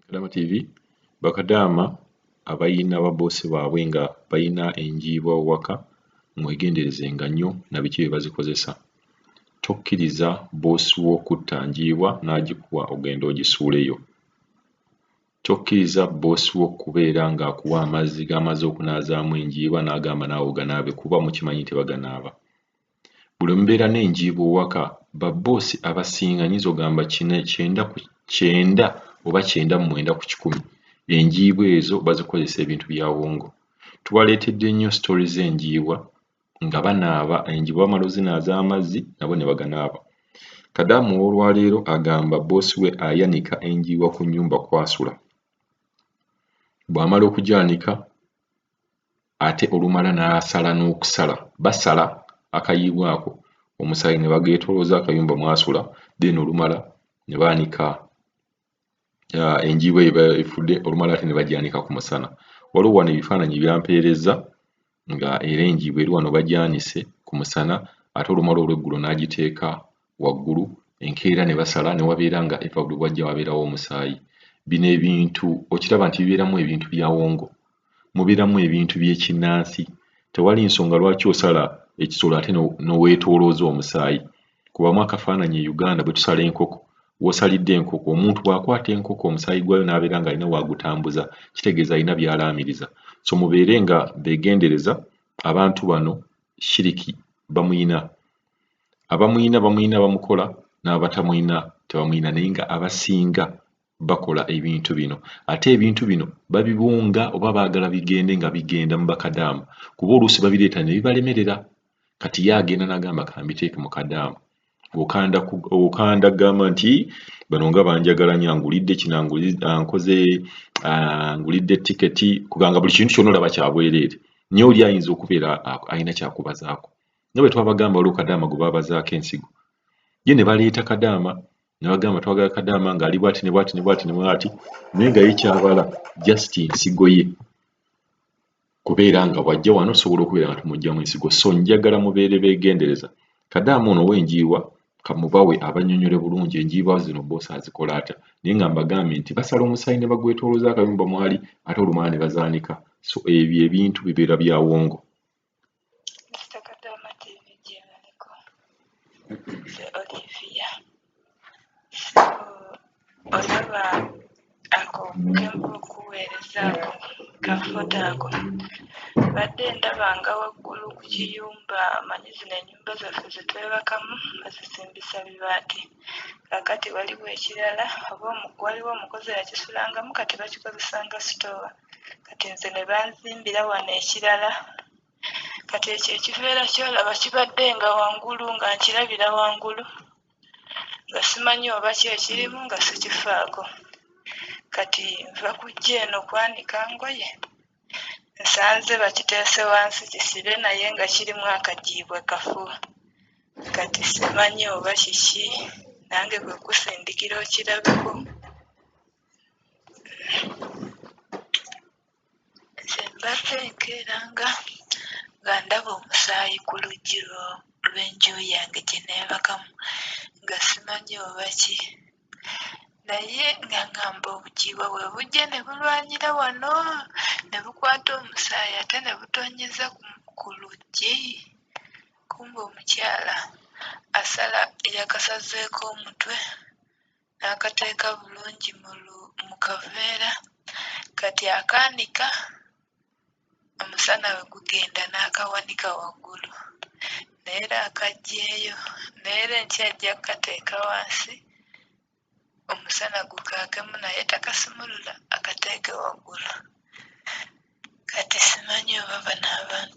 Kadama TV bakadama abayina babosi baabwe nga bayina enjiibwa Awaka mwegendereze nga nnyo na biki bye bazikozesa. Tokkiriza bosi wo kutta njiibwa n'agikuwa ogenda ogisuuleyo. Tokkiriza bosi wo kubeera ng'akuwa amazzi g'amaze okunaazaamu enjiibwa n'agamba naawe oganaabe kuba mukimanyi nti baganaaba. Buli omubeera n'enjiibwa Awaka babosi abasinga nyiza ogamba 90 oba 99 ku 100 enjiibwa ezo bazikozesa ebintu bya wongo. Tubaleetedde nnyo stories z'enjiibwa nga banaaba enjiibwa bamala ozinaaza amazzi nabo ne baganaaba. Kadamu olwaleero agamba bosi we ayanika enjiibwa ku nnyumba kwasula. Bw'amala okugyanika ate olumala n'asala n'okusala. Basala akayiibwa ako omusaayi ne bageetoolooza akayumba mwasula then olumala ne baanika enjiibwa eyo efudde olumala ate ne bagyanika ku musana. Waliwo wano ebifaananyi byampeereza nga era enjiibwa eri wano bagyanise ku musana ate olumala olw'eggulo n'agiteeka waggulu enkeera ne basala ne wabeera nga eva buli bwajja wabeerawo omusaayi. Bino ebintu okiraba nti bibeeramu ebintu bya wongo, mubeeramu ebintu by'ekinnansi. Tewali nsonga lwaki osala ekisolo ate n'oweetoolooza omusaayi. Kubamu akafaananyi e Uganda bwe tusala enkoko, w'osalidde enkoko omuntu bw'akwata enkoko omusaayi gwayo n'abeera ng'alina waagutambuza kitegeeza alina by'alaamiriza. So mubeere nga beegendereza abantu bano shiriki bamuyina. Abamuyina bamukola n'abatamuyina tebamuyina naye nga abasinga bakola ebintu bino. Ate ebintu bino babibunga oba baagala bigende nga bigenda mu bakadamu kuba oluusi babireeta ne bibalemerera. Kati ye agenda n'agamba kambiteeke mu kadamu. Okanda gamba nti bano nga banjagala nnyo angulidde kino angulidde tiketi kubanga buli kintu kyonna olaba kya bwereere. Naye oli ayinza okubeera alina kyakubazaako. Nga bwe twabagamba waliwo kadaama gwe baabazaako ensigo. Ye ne baleeta kadaama ne bagamba twagala kadaama ng'ali bw'ati ne bw'ati ne bw'ati ne bw'ati naye nga ye kyabala just ensigo ye. Kubeera nga bw'ajja wano tusobola okubeera nga tumuggyamu ensigo. So njagala mubeere beegendereza. Kadaama ono ow'enjiibwa kamubawe abannyonnyole bulungi enjiibwa zino bosi azikola atya. Naye nga mbagambye nti basala omusaayi ne bagwetoolooza akayumba mwali ate olumala ne bazaanika. So ebyo ebintu bibeera bya wongo. Olaba ako kempa okuweerezaako kafoto ako badde ndabanga waggulu ku kiyumba amanyi zino ennyumba zaffe ze twebakamu bazisimbisa bibaati. Kaakati waliwo ekirala waliwo omukozi yakisulangamu kati bakikozesa nga sitoowa. Kati nze ne banzimbira wano ekirala. Kati ekyo ekiveera kyolaba kibadde nga wangulu nga nkirabira wangulu nga simanyi oba ki ekirimu nga sikifaako. Kati nva kujja eno kwanika ngoye nsanze bakiteese wansi kisibe naye nga kirimu akajiibwa kafu. Kati simanyi oba kiki nange kwe kusindikira okirabeko. Nze mbadde nkeeranga nga ndaba omusaayi ku luggi lw'enju yange gye neebakamu nga simanyi oba ki. Naye nga ngamba obujiibwa bwe bujja ne bulwanyira wano ne bukwata omusaayi ate ne butonnyeza ku luggi. Kumbe omukyala asala yakasazeeko omutwe n'akateeka bulungi mu kaveera kati akaanika omusana we gugenda n'akawanika waggulu neera akaggyeeyo neera enkya ajja kukateeka wansi omusana gukaakemu naye takasimulula akateeke waggulu. Kati simanyi oba bano abantu